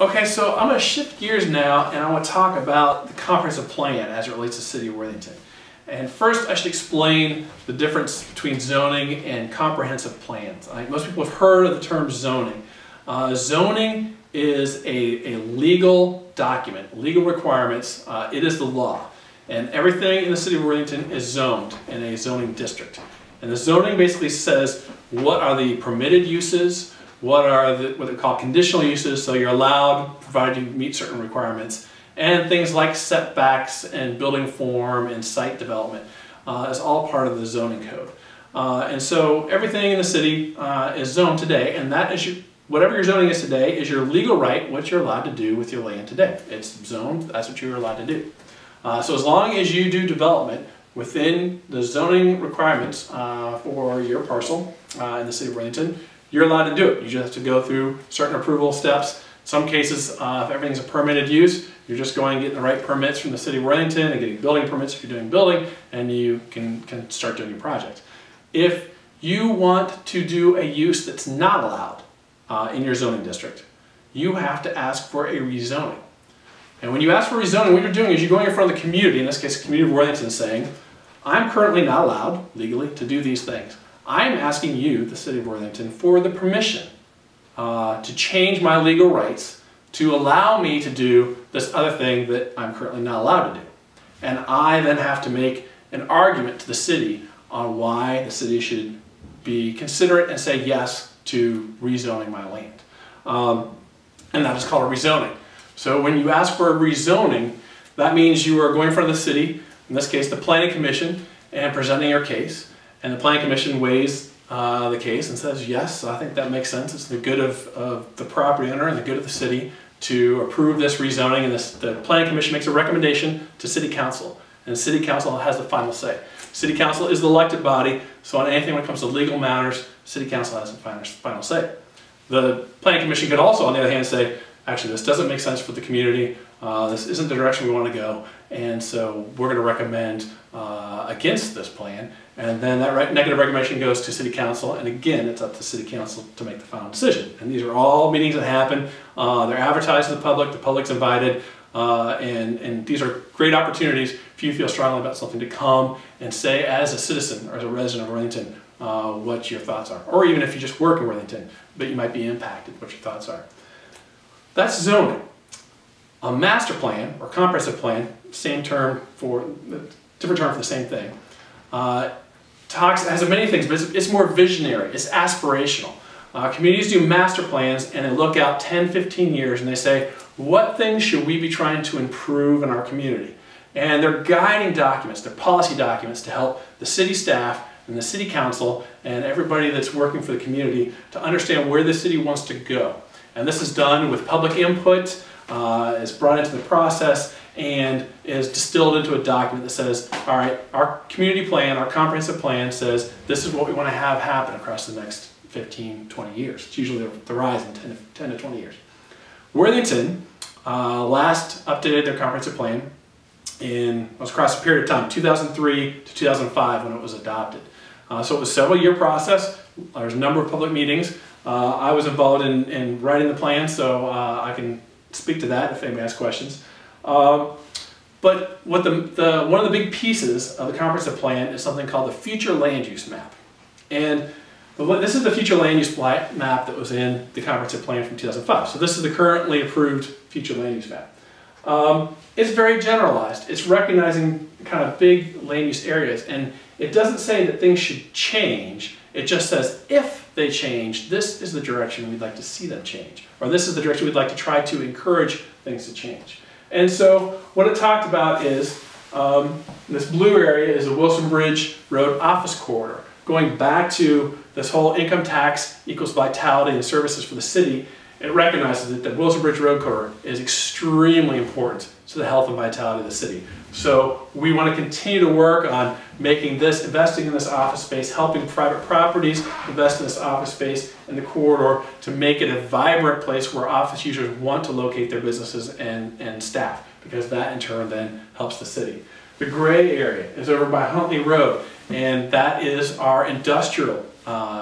Okay, so I'm going to shift gears now and I want to talk about the comprehensive plan as it relates to the City of Worthington. And first I should explain the difference between zoning and comprehensive plans. Most people have heard of the term zoning. Zoning is a legal document, legal requirements. It is the law. And everything in the City of Worthington is zoned in a zoning district. And the zoning basically says what are the permitted uses, what are what they call conditional uses, so you're allowed provided you meet certain requirements, and things like setbacks and building form and site development is all part of the zoning code. And so everything in the city is zoned today, and that is whatever your zoning is today is your legal right, what you're allowed to do with your land today. It's zoned, that's what you're allowed to do. So as long as you do development within the zoning requirements for your parcel in the City of Worthington, you're allowed to do it. You just have to go through certain approval steps. In some cases, if everything's a permitted use, you're just going and getting the right permits from the City of Worthington and getting building permits if you're doing building, and you can start doing your project. If you want to do a use that's not allowed in your zoning district, you have to ask for a rezoning. And when you ask for rezoning, what you're doing is you're going in front of the community, in this case the community of Worthington, saying, I'm currently not allowed legally to do these things. I'm asking you, the City of Worthington, for the permission to change my legal rights to allow me to do this other thing that I'm currently not allowed to do. And I then have to make an argument to the city on why the city should be considerate and say yes to rezoning my land. And that is called a rezoning. So when you ask for a rezoning, that means you are going in front of the city, in this case the Planning Commission, and presenting your case. And the Planning Commission weighs the case and says, yes, I think that makes sense. It's the good of the property owner and the good of the city to approve this rezoning. And the Planning Commission makes a recommendation to City Council. And City Council has the final say. City Council is the elected body, so on anything when it comes to legal matters, City Council has the final say. The Planning Commission could also, on the other hand, say, actually, this doesn't make sense for the community. This isn't the direction we want to go, and so we're going to recommend against this plan. And then that negative recommendation goes to City Council, and again, it's up to City Council to make the final decision. And these are all meetings that happen. They're advertised to the public's invited, and these are great opportunities if you feel strongly about something to come and say as a citizen or as a resident of Worthington what your thoughts are. Or even if you just work in Worthington, but you might be impacted, what your thoughts are. That's zoning. A master plan or comprehensive plan, same term for, different term for the same thing, has many things, but it's more visionary, it's aspirational. Communities do master plans and they look out 10, 15 years and they say, what things should we be trying to improve in our community? And they're guiding documents, they're policy documents to help the city staff and the city council and everybody that's working for the community to understand where the city wants to go. And this is done with public input, is brought into the process, and is distilled into a document that says, all right, our community plan, our comprehensive plan says this is what we want to have happen across the next 15, 20 years. It's usually the horizon, 10 to 20 years. Worthington last updated their comprehensive plan was across a period of time, 2003 to 2005 when it was adopted. So it was a several-year process. There was a number of public meetings. I was involved in writing the plan, so I can speak to that if anybody has questions. But what one of the big pieces of the comprehensive plan is something called the future land use map. And this is the future land use map that was in the comprehensive plan from 2005. So this is the currently approved future land use map. It's very generalized. It's recognizing kind of big land use areas, and it doesn't say that things should change. It just says if they change, this is the direction we'd like to see them change, or this is the direction we'd like to try to encourage things to change. And so what it talked about is this blue area is a Wilson Bridge Road office corridor, going back to this whole income tax equals vitality and services for the city. It recognizes that the Wilson Bridge Road corridor is extremely important to the health and vitality of the city. So we want to continue to work on making this, investing in this office space, helping private properties invest in this office space in the corridor to make it a vibrant place where office users want to locate their businesses and staff, because that in turn then helps the city. The gray area is over by Huntley Road, and that is our industrial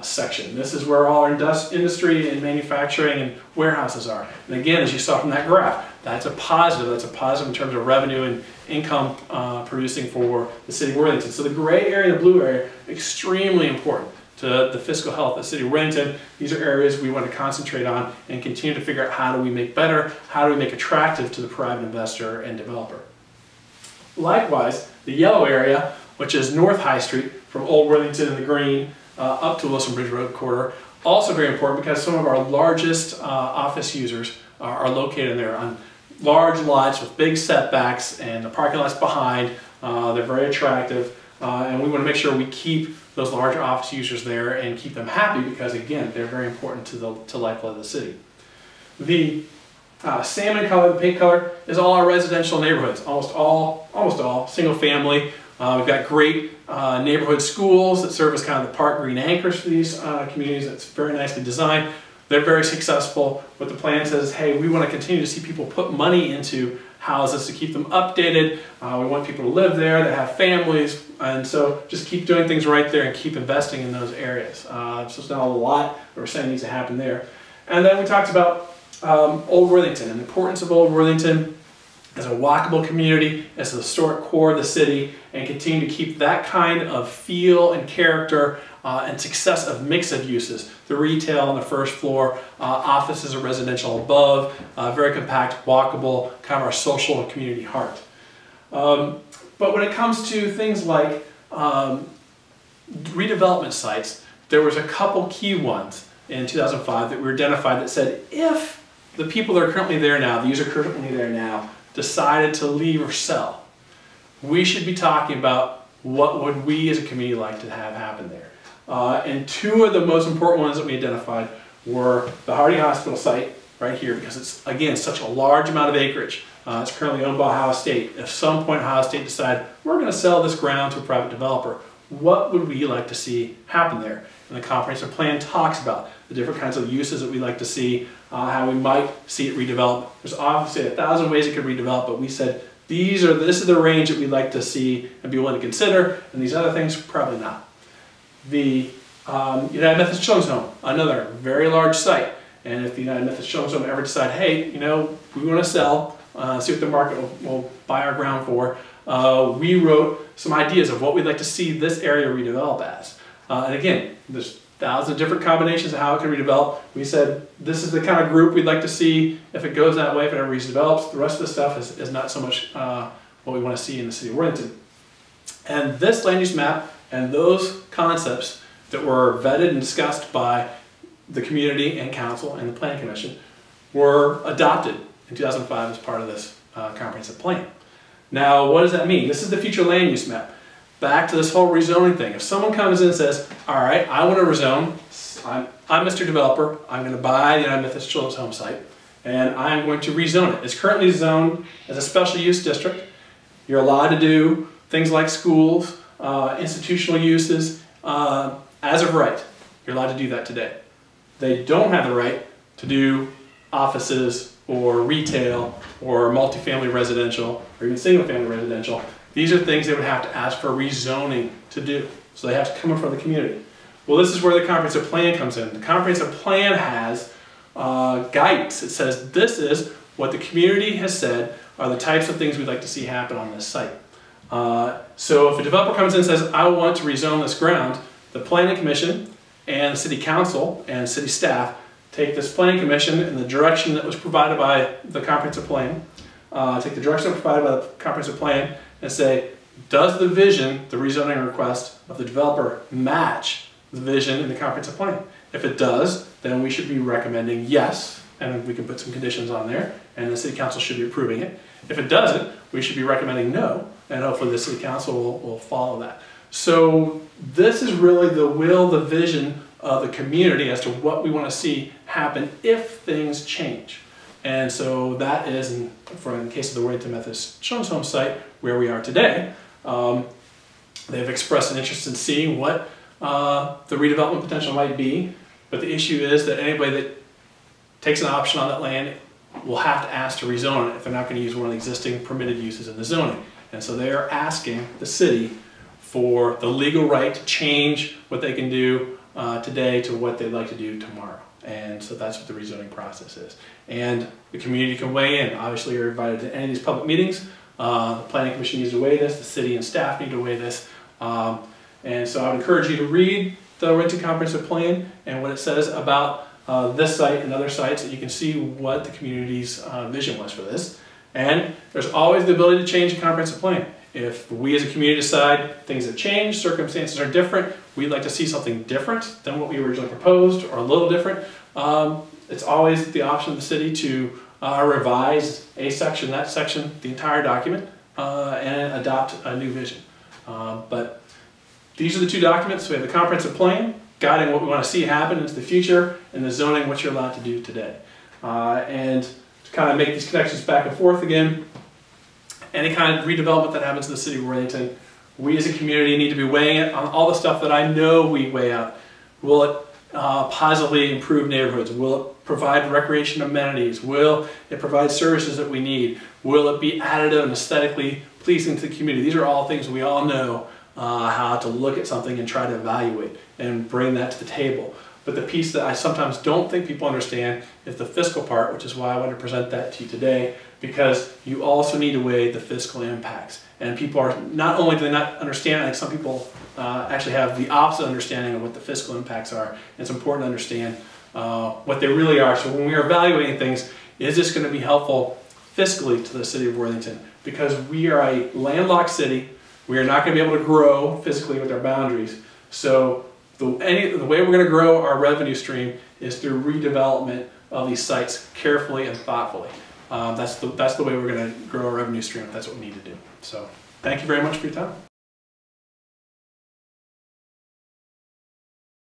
section. This is where all our industry and manufacturing and warehouses are. And again, as you saw from that graph, that's a positive. That's a positive in terms of revenue and income producing for the city of Worthington. So the gray area and the blue area, extremely important to the fiscal health of the city of Worthington. These are areas we want to concentrate on and continue to figure out how do we make better, how do we make attractive to the private investor and developer. Likewise, the yellow area, which is North High Street from Old Worthington in the green up to Wilson Bridge Road corridor, also very important because some of our largest office users are located there on large lots with big setbacks and the parking lots behind. They're very attractive, and we want to make sure we keep those larger office users there and keep them happy because, again, they're very important to the lifeblood of the city. The salmon color, the pink color, is all our residential neighborhoods, almost all single family. We've got great neighborhood schools that serve as kind of the park green anchors for these communities. That's very nicely designed. They're very successful. What the plan says, hey, we want to continue to see people put money into houses to keep them updated. We want people to live there, that have families, and so just keep doing things right there and keep investing in those areas. So it's not a lot that we're saying needs to happen there. And then we talked about Old Worthington and the importance of Old Worthington as a walkable community, as the historic core of the city, and continue to keep that kind of feel and character and success of mix of uses. The retail on the first floor, offices or residential above, very compact, walkable, kind of our social and community heart. But when it comes to things like redevelopment sites, there was a couple key ones in 2005 that we identified that said if the people that are currently there now, the users currently there now, decided to leave or sell, we should be talking about what would we as a community like to have happen there. And two of the most important ones that we identified were the Harding Hospital site right here, because it's, again, such a large amount of acreage. It's currently owned by Ohio State. If some point Ohio State decided we're going to sell this ground to a private developer, what would we like to see happen there? And the comprehensive plan talks about the different kinds of uses that we like to see, how we might see it redevelop. There's obviously 1,000 ways it could redevelop, but we said this is the range that we'd like to see and be willing to consider, and these other things, probably not. The United Methodist Children's Home, another very large site, and if the United Methodist Children's Home ever decide, hey, you know, we want to sell, see what the market will buy our ground for, we wrote some ideas of what we'd like to see this area redevelop as. And again, there's 1,000 different combinations of how it can redevelop. We said this is the kind of group we'd like to see if it goes that way, if it ever redevelops. The rest of the stuff is not so much what we want to see in the city of Worthington. And this land use map and those concepts that were vetted and discussed by the community and council and the planning commission were adopted in 2005 as part of this comprehensive plan. Now, what does that mean? This is the future land use map. Back to this whole rezoning thing. If someone comes in and says, all right, I want to rezone, I'm Mr. Developer, I'm going to buy the United Methodist Children's Home site, and I'm going to rezone it. It's currently zoned as a special use district. You're allowed to do things like schools, institutional uses, as of right. You're allowed to do that today. They don't have the right to do offices or retail or multifamily residential or even single family residential. These are things they would have to ask for rezoning to do. So they have to come in front of the community. Well, this is where the comprehensive plan comes in. The comprehensive plan has guidance. It says this is what the community has said are the types of things we'd like to see happen on this site. So if a developer comes in and says, I want to rezone this ground, the planning commission and the city council and city staff take this planning commission in the direction that was provided by the comprehensive plan, take the direction provided by the comprehensive plan and say, does the vision, the rezoning request of the developer match the vision in the comprehensive plan? If it does, then we should be recommending yes, and we can put some conditions on there, and the city council should be approving it. If it doesn't, we should be recommending no, and hopefully the city council will follow that. So this is really the will, the vision of the community as to what we want to see happen if things change. And so that is, in the case of the Worthington Methodist Children's Home site, where we are today. They've expressed an interest in seeing what the redevelopment potential might be, but the issue is that anybody that takes an option on that land will have to ask to rezone it if they're not going to use one of the existing permitted uses in the zoning. And so they are asking the city for the legal right to change what they can do today to what they'd like to do tomorrow. And so that's what the rezoning process is. And the community can weigh in. Obviously, you're invited to any of these public meetings. The Planning Commission needs to weigh this. The city and staff need to weigh this. And so I would encourage you to read the Worthington Comprehensive Plan and what it says about this site and other sites, that you can see what the community's vision was for this. And there's always the ability to change a comprehensive plan. If we as a community decide things have changed, circumstances are different, we'd like to see something different than what we originally proposed, or a little different, it's always the option of the city to revise a section, that section, the entire document, and adopt a new vision. But these are the two documents. We have the comprehensive plan, guiding what we want to see happen into the future, and the zoning, what you're allowed to do today. And to kind of make these connections back and forth again, any kind of redevelopment that happens in the city of Worthington, we as a community need to be weighing it on all the stuff that I know we weigh out. Will it positively improve neighborhoods? Will it provide recreation amenities? Will it provide services that we need? Will it be additive and aesthetically pleasing to the community? These are all things we all know how to look at something and try to evaluate and bring that to the table. But the piece that I sometimes don't think people understand is the fiscal part, which is why I want to present that to you today, because you also need to weigh the fiscal impacts. And people are, not only do they not understand, I think some people actually have the opposite understanding of what the fiscal impacts are. And it's important to understand what they really are. So when we are evaluating things, is this going to be helpful fiscally to the city of Worthington? Because we are a landlocked city, we are not going to be able to grow physically with our boundaries. So the way we're going to grow our revenue stream is through redevelopment of these sites carefully and thoughtfully. That's the way we're going to grow our revenue stream. That's what we need to do. So thank you very much for your time.